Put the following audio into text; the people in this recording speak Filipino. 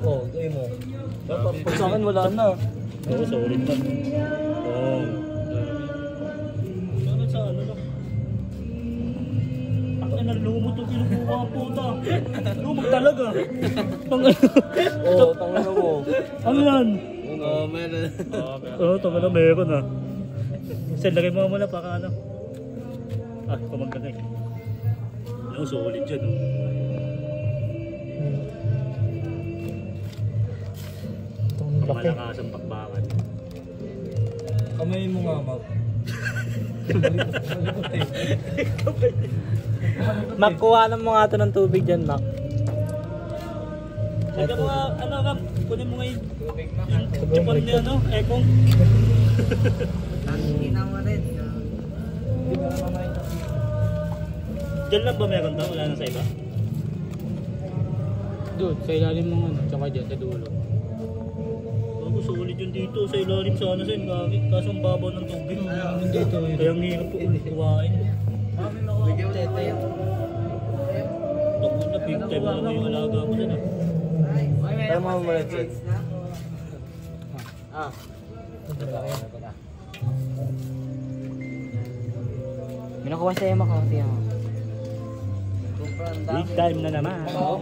Oh, gawin mo. Pag sa akin wala na. Oo, solid na. Oo. Ano sa ano lang? Ako na lumot yung kinukuha ang puta. Lumot talaga. Oo, tangin mo. Ano yan? Oo, meron. Oo, tama na meron ah. Sen, lagay mo muna para ano. Ah, pamaglagay. Ano, solid dyan oh. Malakas ang bakbakan. Kamay mo nga, Mac. Mac, kuha na mo nga ito ng tubig dyan, Mac. Lagyan mo nga, ano Mac, kunin mo nga yung chupan niya, ano, ekong. Hindi mo rin. Hindi ba naman makita? Diyan lang ba meron daw? Wala na sa iba? Doon, sa ilalim mo ano, tsaka dyan, sa dulo. Bago solid yun dito, sa ilalim sana sa kaki. Kaso ang babaw ng tubig. Dito. Kaya ang hirap po kuhain. Takbo na, big time na yung alaga mo dyan ah. Kaya mga maletsit. May nakuha sa'yo, Mac. Big time na naman. Oo,